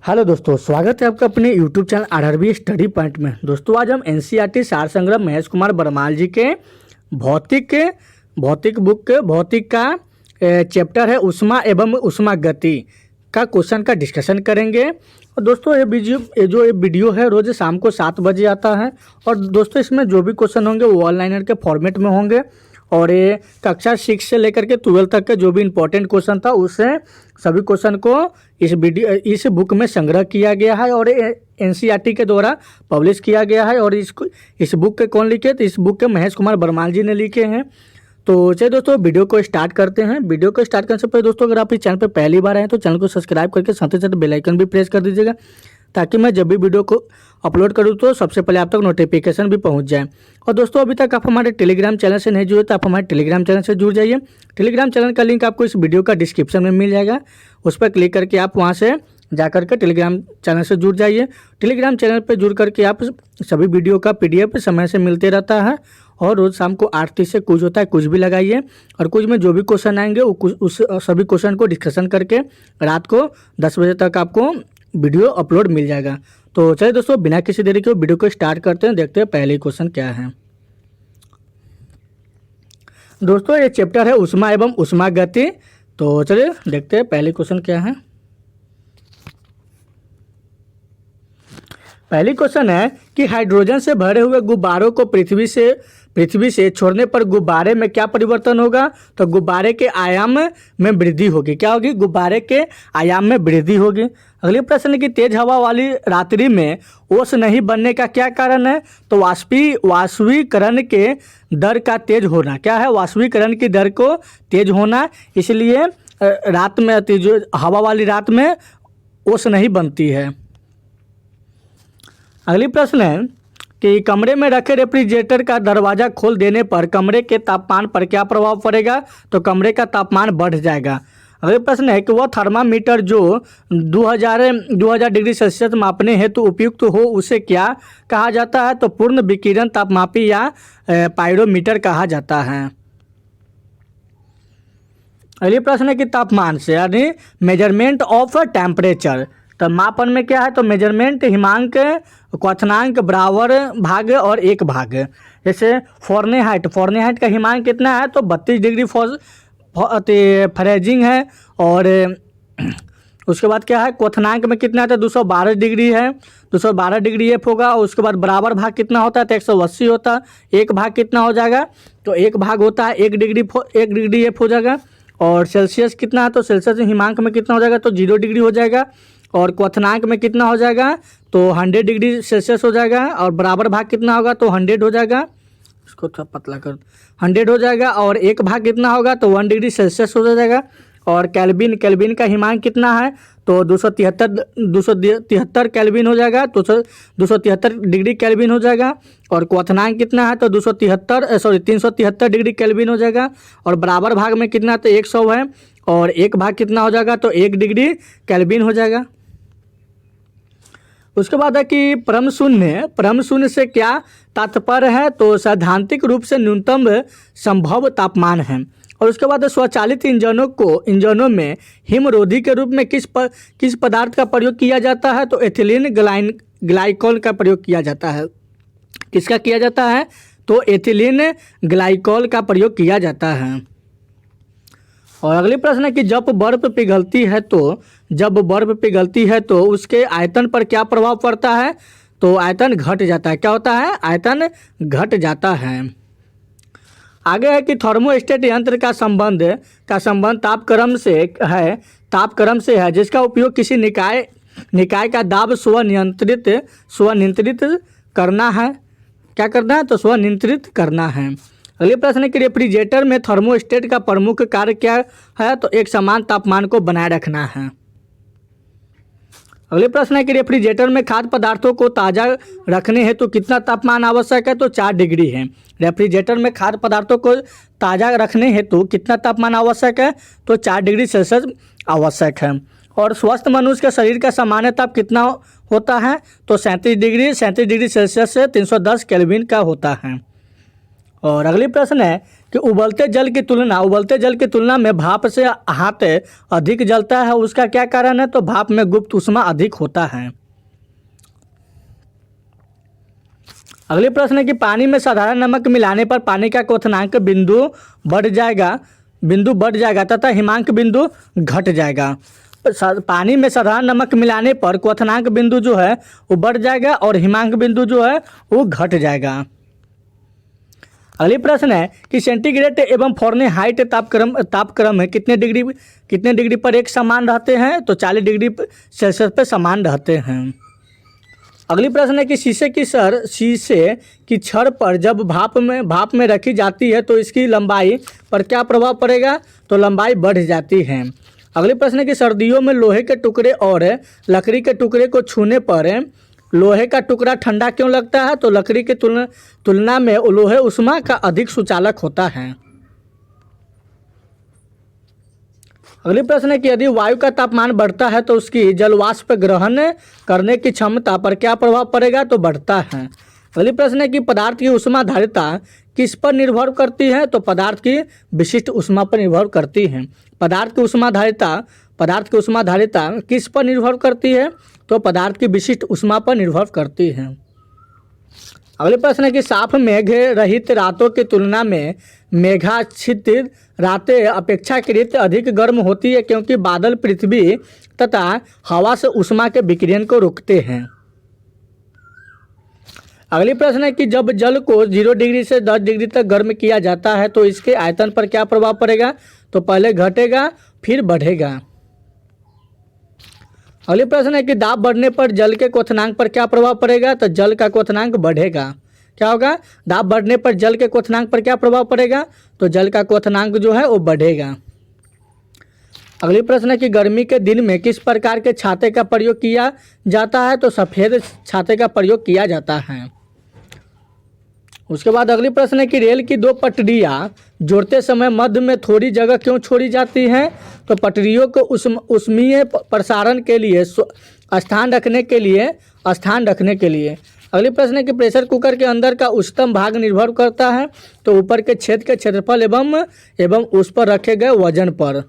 Hello दोस्तों, स्वागत है आपका अपने YouTube channel RRB study point में। दोस्तों आज हम एनसीईआरटी सार संग्रह महेश कुमार बरमाल जी के भौतिक बुक के भौतिक का चैप्टर है उष्मा एवं उष्मा गति का क्वेश्चन का डिस्कशन करेंगे। और दोस्तों ये वीडियो है रोज़ शाम को 7 बजे आता है। और दोस्तों इसमें जो भी क्वेश्चन होंगे वो ऑनलाइनर के फॉर्मेट में होंगे। और ये कक्षा 6 से लेकर के 12 तक के जो भी इम्पोर्टेंट क्वेश्चन था उससे सभी क्वेश्चन को इस बुक में संग्रह किया गया है और एनसीईआरटी के द्वारा पब्लिश किया गया है। और इस बुक के कौन लिखे? तो इस बुक के महेश कुमार बरमाल जी ने लिखे हैं। तो चलिए दोस्तों वीडियो को स्टार्ट करते हैं। वीडियो को स्टार्ट करने से पहले दोस्तों अगर आप इस चैनल पर पहली बार आए तो चैनल को सब्सक्राइब करके साथ ही साथ बेल आइकन भी प्रेस कर दीजिएगा, ताकि मैं जब भी वीडियो को अपलोड करूँ तो सबसे पहले आप तक नोटिफिकेशन भी पहुंच जाए। और दोस्तों अभी तक आप हमारे टेलीग्राम चैनल से नहीं जुड़े तो आप हमारे टेलीग्राम चैनल से जुड़ जाइए। टेलीग्राम चैनल का लिंक आपको इस वीडियो का डिस्क्रिप्शन में मिल जाएगा, उस पर क्लिक करके आप वहां से जाकर के टेलीग्राम चैनल से जुड़ जाइए। टेलीग्राम चैनल पर जुड़ करके आप सभी वीडियो का PDF समय से मिलते रहता है। और रोज़ शाम को 8:30 से कुछ होता है, कुछ भी लगाइए। और कुछ में जो भी क्वेश्चन आएंगे उस सभी क्वेश्चन को डिस्कशन करके रात को 10 बजे तक आपको वीडियो अपलोड मिल जाएगा। तो चलिए दोस्तों बिना किसी देरी के वीडियो को स्टार्ट करते हैं। देखते हैं पहले क्वेश्चन क्या है। दोस्तों ये चैप्टर है उष्मा एवं उष्मा गति। तो चलिए देखते हैं पहले क्वेश्चन क्या है। पहली क्वेश्चन है कि हाइड्रोजन से भरे हुए गुब्बारों को पृथ्वी से छोड़ने पर गुब्बारे में क्या परिवर्तन होगा? तो गुब्बारे के आयाम में वृद्धि होगी। क्या होगी? गुब्बारे के आयाम में वृद्धि होगी। अगली प्रश्न है कि तेज हवा वाली रात्रि में ओस नहीं बनने का क्या कारण है? तो वाष्पीकरण के दर का तेज होना। क्या है? वाष्पीकरण की दर को तेज होना, इसलिए रात में जो हवा वाली रात में ओस नहीं बनती है। अगली प्रश्न है कि कमरे में रखे रेफ्रिजरेटर का दरवाज़ा खोल देने पर कमरे के तापमान पर क्या प्रभाव पड़ेगा? तो कमरे का तापमान बढ़ जाएगा। अगले प्रश्न है कि वह थर्मामीटर जो 2000 डिग्री सेल्सियस मापने हेतु उपयुक्त हो उसे क्या कहा जाता है? तो पूर्ण विकिरण तापमापी या पाइरोमीटर कहा जाता है। अगले प्रश्न है कि तापमान से यानी मेजरमेंट ऑफ टेम्परेचर, तो मापन में क्या है? तो मेजरमेंट हिमांक, क्वथनांक, बराबर भाग और एक भाग। जैसे फ़ारेनहाइट का हिमांक कितना है? तो 32 डिग्री फ़ारेनहाइट है। और उसके बाद क्या है? क्वथनांक में कितना है? तो 212 डिग्री है, 212 डिग्री F होगा। और उसके बाद बराबर भाग कितना होता है? तो 180 होता है। एक भाग कितना हो जाएगा? तो एक भाग होता है 1 डिग्री F हो जाएगा। और सेल्सियस कितना है? तो सेल्सियस हिमांक में कितना हो जाएगा? तो 0 डिग्री हो जाएगा। और क्वथनांक में कितना हो जाएगा? तो 100 डिग्री सेल्सियस हो जाएगा। और बराबर भाग कितना होगा? तो 100 हो जाएगा। इसको थोड़ा पतला कर 100 हो जाएगा। और एक भाग कितना होगा? तो 1 डिग्री सेल्सियस हो जाएगा। और केल्विन का हिमांक कितना है? तो 273 केल्विन हो जाएगा। तो 273 डिग्री केल्विन हो जाएगा। और क्वथनांक कितना है? तो 373 डिग्री केल्विन हो जाएगा। और बराबर भाग में कितना? तो 100 है। और एक भाग कितना हो जाएगा? तो 1 डिग्री केल्विन हो जाएगा। उसके बाद है कि परम शून्य से क्या तात्पर्य है? तो सैद्धांतिक रूप से न्यूनतम संभव तापमान है। और उसके बाद स्वचालित इंजनों में हिमरोधी के रूप में किस पदार्थ का प्रयोग किया जाता है? तो एथिलीन ग्लाइकोल का प्रयोग किया जाता है। किसका किया जाता है? तो एथिलीन ग्लाइकोल का प्रयोग किया जाता है। और अगली प्रश्न है कि जब बर्फ पिघलती है तो उसके आयतन पर क्या प्रभाव पड़ता है? तो आयतन घट जाता है। क्या होता है? आयतन घट जाता है। आगे है कि थर्मोस्टेट यंत्र का संबंध तापक्रम से है जिसका उपयोग किसी निकाय का दाब स्वनियंत्रित करना है। क्या करना है? तो स्वनियंत्रित करना है। अगले प्रश्न है कि रेफ्रिजरेटर में थर्मोस्टेट का प्रमुख कार्य क्या है? तो एक समान तापमान को बनाए रखना है। अगले प्रश्न है कि रेफ्रिजरेटर में खाद्य पदार्थों को ताज़ा रखने हेतु कितना तापमान आवश्यक है? तो 4 डिग्री है। रेफ्रिजरेटर में खाद्य पदार्थों को ताज़ा रखने हेतु कितना तापमान आवश्यक है? तो 4 डिग्री सेल्सियस आवश्यक है। और स्वस्थ मनुष्य के शरीर का सामान्य ताप कितना होता है? तो 37 डिग्री सेल्सियस से 310 केल्विन का होता है। और अगली प्रश्न है कि उबलते जल की तुलना में भाप से हाथ अधिक जलता है, उसका क्या कारण है? तो भाप में गुप्त ऊष्मा अधिक होता है। अगली प्रश्न है कि पानी में साधारण नमक मिलाने पर पानी का क्वथनांक बिंदु बढ़ जाएगा तथा हिमांक बिंदु घट जाएगा। पानी में साधारण नमक मिलाने पर क्वथनांक बिंदु जो है वो बढ़ जाएगा और हिमांक बिंदु जो है वो घट जाएगा। अगली प्रश्न है कि सेंटीग्रेड एवं फ़ारेनहाइट तापक्रम है कितने डिग्री पर एक समान रहते हैं? तो 40 डिग्री सेल्सियस पर समान रहते हैं। अगली प्रश्न है कि शीशे की छड़ पर जब भाप में रखी जाती है तो इसकी लंबाई पर क्या प्रभाव पड़ेगा? तो लंबाई बढ़ जाती है। अगली प्रश्न है कि सर्दियों में लोहे के टुकड़े और लकड़ी के टुकड़े को छूने पर लोहे का टुकड़ा ठंडा क्यों लगता है? तो लकड़ी की तुलना में लोहे ऊष्मा का अधिक सुचालक होता है। अगली प्रश्न है कि यदि वायु का तापमान बढ़ता है तो उसकी जलवाष्प ग्रहण करने की क्षमता पर क्या प्रभाव पड़ेगा? तो बढ़ता है। अगली प्रश्न है कि पदार्थ की ऊष्माधारिता किस पर निर्भर करती है? तो पदार्थ की विशिष्ट ऊष्मा पर निर्भर करती है। पदार्थ की ऊष्माधारिता किस पर निर्भर करती है? तो पदार्थ की विशिष्ट ऊष्मा पर निर्भर करती है। अगले प्रश्न है कि साफ मेघ रहित रातों की तुलना में मेघाच्छादित रातें अपेक्षाकृत अधिक गर्म होती है क्योंकि बादल पृथ्वी तथा हवा से ऊष्मा के विकिरण को रोकते हैं। अगली प्रश्न है कि जब जल को 0 डिग्री से 10 डिग्री तक गर्म किया जाता है तो इसके आयतन पर क्या प्रभाव पड़ेगा? तो पहले घटेगा फिर बढ़ेगा। अगली प्रश्न है कि दाब बढ़ने पर जल के क्वथनांक पर क्या प्रभाव पड़ेगा? तो जल का क्वथनांक बढ़ेगा। क्या होगा? दाब बढ़ने पर जल के क्वथनांक पर क्या प्रभाव पड़ेगा? तो जल का क्वथनांक जो है वो बढ़ेगा। अगली प्रश्न है कि गर्मी के दिन में किस प्रकार के छाते का प्रयोग किया जाता है? तो सफ़ेद छाते का प्रयोग किया जाता है। उसके बाद अगली प्रश्न है कि रेल की 2 पटरियाँ जोड़ते समय मध्य में थोड़ी जगह क्यों छोड़ी जाती है? तो पटरियों को ऊष्मीय प्रसारण के लिए स्थान रखने के लिए। अगली प्रश्न है कि प्रेशर कुकर के अंदर का उच्चतम भाग निर्भर करता है तो ऊपर के छेद के क्षेत्रफल एवं उस पर रखे गए वजन पर।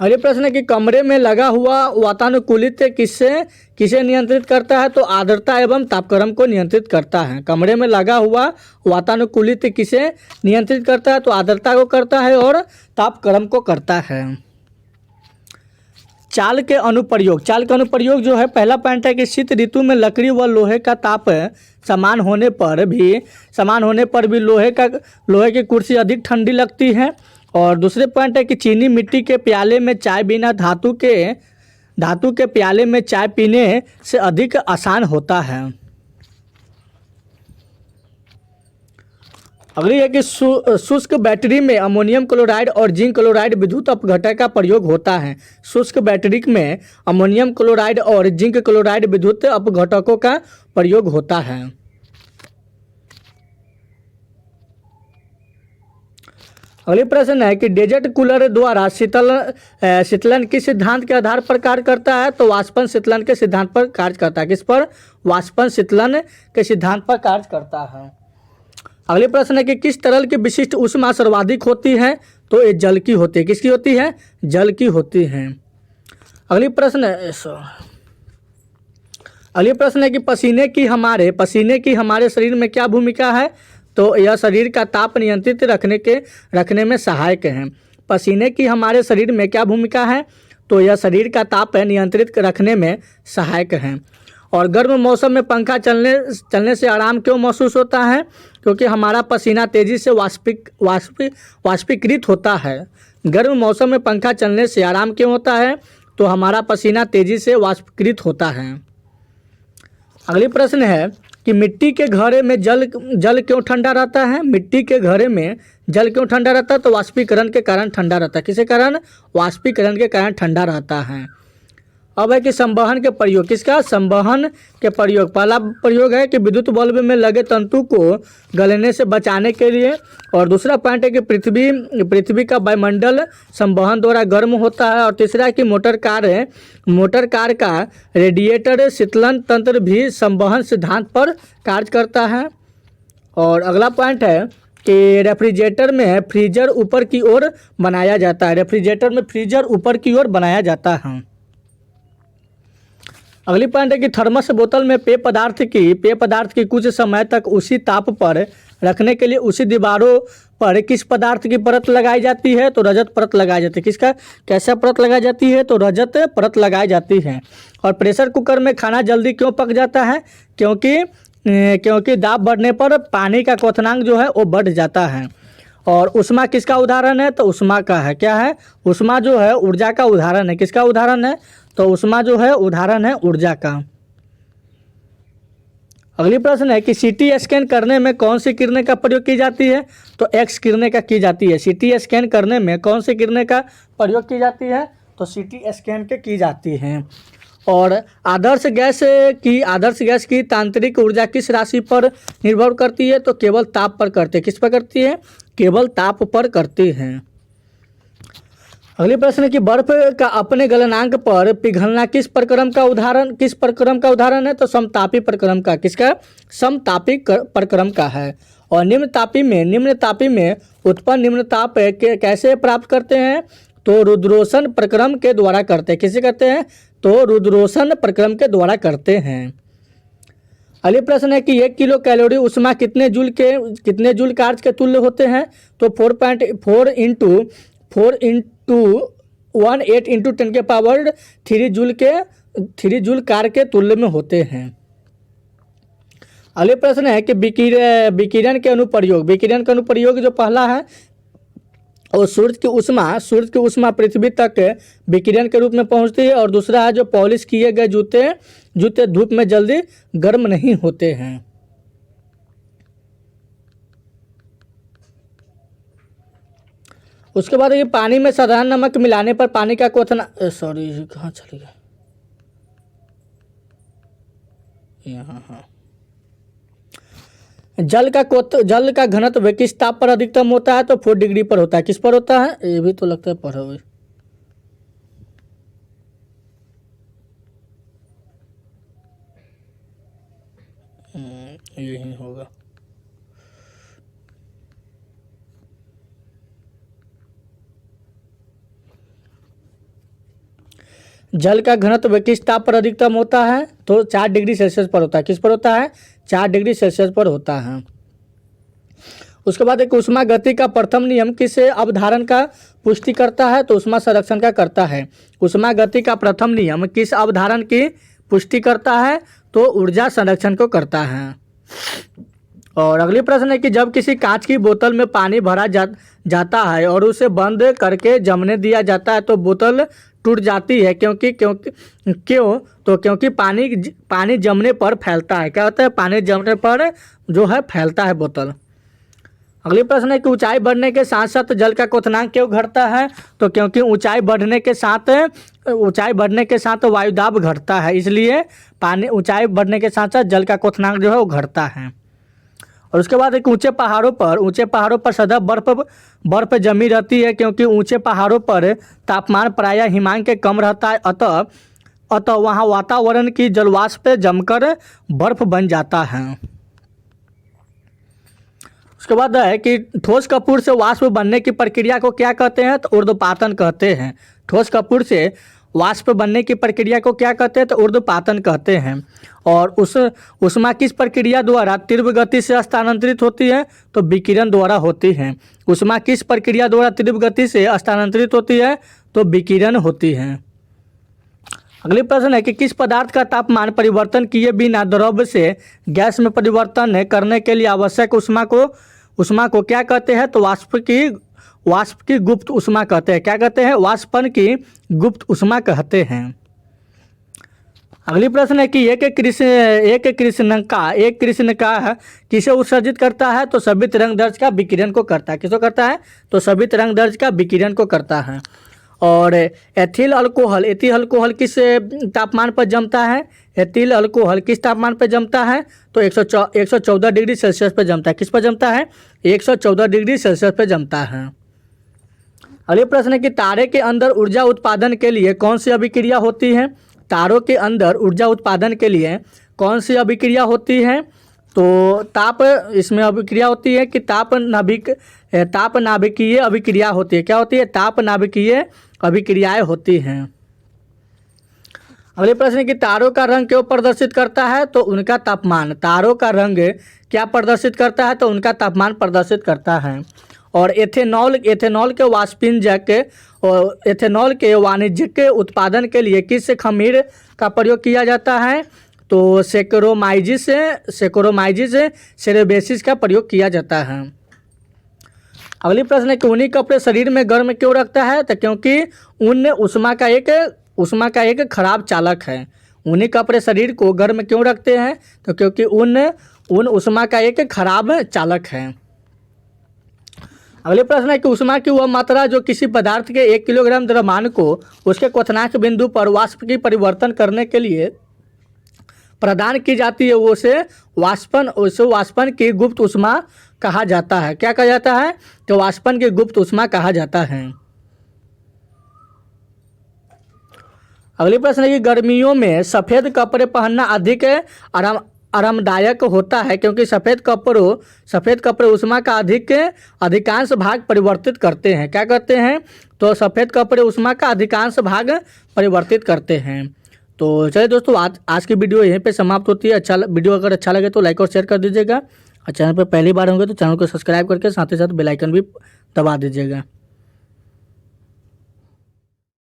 अगले प्रश्न है कि कमरे में लगा हुआ वातानुकूलित किसे नियंत्रित करता है? तो आर्द्रता एवं तापक्रम को नियंत्रित करता है। कमरे में लगा हुआ वातानुकूलित किसे नियंत्रित करता है? तो आर्द्रता को करता है और तापक्रम को करता है। चाल के अनुप्रयोग जो है, पहला पॉइंट है कि शीत ऋतु में लकड़ी व लोहे का ताप समान होने पर भी लोहे की कुर्सी अधिक ठंडी लगती है। और दूसरे पॉइंट है कि चीनी मिट्टी के प्याले में चाय बिना धातु के प्याले में चाय पीने से अधिक आसान होता है। अगली है कि शुष्क बैटरी में अमोनियम क्लोराइड और जिंक क्लोराइड विद्युत अपघटक का प्रयोग होता है। शुष्क बैटरी में अमोनियम क्लोराइड और जिंक क्लोराइड विद्युत अपघटकों का प्रयोग होता है। अगली प्रश्न है कि डेजर्ट कूलर द्वारा शीतलन किस सिद्धांत के आधार पर कार्य करता है? तो वाष्पन शीतलन के सिद्धांत पर कार्य करता है। किस पर? वाष्पन शीतलन के सिद्धांत पर कार्य करता है। अगले प्रश्न है कि किस तरल की विशिष्ट ऊष्मा सर्वाधिक होती है? तो ये जल की होती है। किसकी होती है? जल की होती है। अगली प्रश्न है कि पसीने की हमारे शरीर में क्या भूमिका है? तो यह शरीर का ताप नियंत्रित रखने में सहायक है। पसीने की हमारे शरीर में क्या भूमिका है? तो यह शरीर का ताप नियंत्रित रखने में सहायक है। और गर्म मौसम में पंखा चलने से आराम क्यों महसूस होता है? क्योंकि हमारा पसीना तेज़ी से वाष्पीकृत होता है। गर्म मौसम में पंखा चलने से आराम क्यों होता है? तो हमारा पसीना तेज़ी से वाष्पीकृत होता है। अगली प्रश्न है कि मिट्टी के घड़े में जल क्यों ठंडा रहता है? मिट्टी के घड़े में जल क्यों ठंडा रहता है? तो वाष्पीकरण के कारण ठंडा रहता है। किसके कारण? वाष्पीकरण के कारण ठंडा रहता है। अब है कि संवहन के प्रयोग। किसका? संवहन के प्रयोग। पहला प्रयोग है कि विद्युत बल्ब में लगे तंतु को गलने से बचाने के लिए। और दूसरा पॉइंट है कि पृथ्वी का वायुमंडल संवहन द्वारा गर्म होता है। और तीसरा है कि मोटर कार का रेडिएटर शीतलन तंत्र भी संवहन सिद्धांत पर कार्य करता है। और अगला पॉइंट है कि रेफ्रिजरेटर में फ्रीजर ऊपर की ओर बनाया जाता है। रेफ्रिजरेटर में फ्रीजर ऊपर की ओर बनाया जाता है। अगली पॉइंट है कि थर्मस बोतल में पेय पदार्थ की कुछ समय तक उसी ताप पर रखने के लिए उसी दीवारों पर किस पदार्थ की परत लगाई जाती है? तो रजत परत लगाई जाती है। किसका कैसा परत लगाई जाती है? तो रजत परत लगाई जाती है। और प्रेशर कुकर में खाना जल्दी क्यों पक जाता है? क्योंकि दाब बढ़ने पर पानी का क्वथनांक जो है वो बढ़ जाता है। और ऊष्मा किसका उदाहरण है? तो ऊष्मा का है। क्या है? ऊष्मा जो है ऊर्जा का उदाहरण है। किसका उदाहरण है? तो ऊष्मा जो है उदाहरण है ऊर्जा का। अगली प्रश्न है कि सीटी स्कैन करने में कौन सी किरणें का प्रयोग की जाती है? तो एक्स किरणें का की जाती है। सीटी स्कैन करने में कौन सी किरणें का प्रयोग की जाती है? तो सीटी स्कैन के की जाती हैं। और आदर्श गैस की तांत्रिक ऊर्जा किस राशि पर निर्भर करती है? तो केवल ताप पर करती है। किस पर करती है? केवल ताप पर करती हैं। अगली प्रश्न है कि बर्फ का अपने गलनांक पर पिघलना किस प्रक्रम का उदाहरण है? तो समतापी प्रक्रम का। किसका? समतापी प्रक्रम का है। और निम्न तापी में उत्पन्न निम्न ताप कैसे प्राप्त करते हैं? तो रुद्रोषण प्रक्रम के द्वारा करते हैं। किसे करते हैं? तो रुद्रोषण प्रक्रम के द्वारा करते हैं। अगले प्रश्न है कि 1 किलो कैलोरी ऊष्मा कितने जूल कार्य के तुल्य होते हैं? तो 4.4 इंटू 18 इंटू 10 के पावर 3 जूल कार्य के तुल्य में होते हैं। अगले प्रश्न है कि विकिरण के अनुप्रयोग जो पहला है और सूर्य की ऊष्मा पृथ्वी तक विकिरण के रूप में पहुंचती है। और दूसरा है जो पॉलिश किए गए जूते धूप में जल्दी गर्म नहीं होते हैं। उसके बाद ये पानी में साधारण नमक मिलाने पर पानी का क्वथन कहाँ चली गया? यहाँ हाँ। जल का घनत्व किस ताप पर अधिकतम होता है? तो 4 डिग्री पर होता है। किस पर होता है? ये भी तो लगता है पढ़ा हुआ। यही होगा। जल का घनत्व किस ताप पर अधिकतम होता है? तो 4 डिग्री सेल्सियस पर होता है। किस पर होता है? 4 डिग्री सेल्सियस पर होता है। उसके बाद एक ऊष्मा गति का प्रथम नियम किस अवधारण का पुष्टि करता है? तो ऊष्मा संरक्षण का करता है। ऊष्मा गति का प्रथम नियम किस अवधारण की पुष्टि करता है? तो ऊर्जा संरक्षण को करता है। और अगली प्रश्न है कि जब किसी कांच की बोतल में पानी भरा जाता है और उसे बंद करके जमने दिया जाता है तो बोतल टूट जाती है। क्योंकि पानी जमने पर फैलता है। क्या होता है? पानी जमने पर जो है फैलता है बोतल। अगली प्रश्न है कि ऊंचाई बढ़ने के साथ साथ जल का क्वथनांक क्यों घटता है? तो क्योंकि ऊंचाई बढ़ने के साथ वायुदाब घटता है, इसलिए ऊंचाई बढ़ने के साथ साथ जल का क्वथनांक जो है वो घटता है। और उसके बाद एक ऊंचे पहाड़ों पर सदा बर्फ जमी रहती है क्योंकि ऊंचे पहाड़ों पर तापमान प्रायः हिमांक के कम रहता है, अतः वहाँ वातावरण की जलवाष्प जमकर बर्फ बन जाता है। उसके बाद है कि ठोस कपूर से वाष्प बनने की प्रक्रिया को क्या कहते हैं? तो ऊर्ध्वपातन कहते हैं। ठोस कपूर से वाष्प बनने की प्रक्रिया को क्या कहते हैं? तो ऊर्ध्वपातन कहते हैं। और उस ऊष्मा किस प्रक्रिया द्वारा तीव्र गति से स्थानांतरित होती है? तो विकिरण द्वारा होती है। ऊष्मा किस प्रक्रिया द्वारा तीव्र गति से स्थानांतरित होती है? तो विकिरण होती है। अगली प्रश्न है कि किस पदार्थ का तापमान परिवर्तन किए बिना द्रव से गैस में परिवर्तन करने के लिए आवश्यक ऊष्मा को क्या कहते हैं? तो वाष्प की गुप्त ऊष्मा कहते हैं। क्या कहते हैं? वाष्पन की गुप्त ऊष्मा कहते हैं। अगली प्रश्न है कि एक कृष्णिका किसे उत्सर्जित करता है? तो सभी तरंगदैर्घ्य का विकिरण को करता है। किसको करता है? तो सभी तरंगदैर्घ्य का विकिरण को करता है। और एथिल अल्कोहल किस तापमान पर जमता है? एथिल अल्कोहल किस तापमान पर जमता है? तो 114 डिग्री सेल्सियस पर जमता है। किस पर जमता है? 114 डिग्री सेल्सियस पर जमता है। अगले प्रश्न है कि तारे के अंदर ऊर्जा उत्पादन के लिए कौन सी अभिक्रिया होती है? तारों के अंदर ऊर्जा उत्पादन के लिए कौन सी अभिक्रिया होती है? तो ताप इसमें अभिक्रिया होती है कि ताप नाभिकीय अभिक्रिया होती है। क्या होती है? ताप नाभिकीय अभिक्रियाएं होती हैं। अगले प्रश्न है कि तारों का रंग क्यों प्रदर्शित करता है? तो उनका तापमान। तारों का रंग क्या प्रदर्शित करता है? तो उनका तापमान प्रदर्शित करता है। और एथेनॉल के वाष्पिंजक और एथेनॉल के वाणिज्यिक उत्पादन के लिए किस खमीर का प्रयोग किया जाता है? तो सेक्रोमाइजिस सेरेबेसिस का प्रयोग किया जाता है। अगली प्रश्न है कि ऊनी कपड़े शरीर में गर्म क्यों रखता है? तो क्योंकि ऊन उष्मा का एक खराब चालक है। ऊनी कपड़े शरीर को गर्म क्यों रखते हैं? तो क्योंकि ऊन उष्मा का एक खराब चालक है। अगले प्रश्न है कि उष्मा की वह मात्रा जो किसी पदार्थ के 1 किलोग्राम द्रव्यमान को उसके क्वथनांक बिंदु पर वाष्प की परिवर्तन करने के लिए प्रदान की जाती है उसे वाष्पन की गुप्त उष्मा कहा जाता है। क्या कहा जाता है? तो वाष्पन की गुप्त उष्मा कहा जाता है। अगली प्रश्न है कि गर्मियों में सफ़ेद कपड़े पहनना अधिक आरामदायक होता है क्योंकि सफ़ेद कपड़े उष्मा का अधिकांश भाग परिवर्तित करते हैं। क्या करते हैं? तो सफ़ेद कपड़े उष्मा का अधिकांश भाग परिवर्तित करते हैं। तो चलिए दोस्तों, आज की वीडियो यहीं पे समाप्त होती है। वीडियो अगर अच्छा लगे तो लाइक और शेयर कर दीजिएगा और चैनल पर पहली बार होंगे तो चैनल को सब्सक्राइब करके साथ ही साथ बेल आइकन भी दबा दीजिएगा।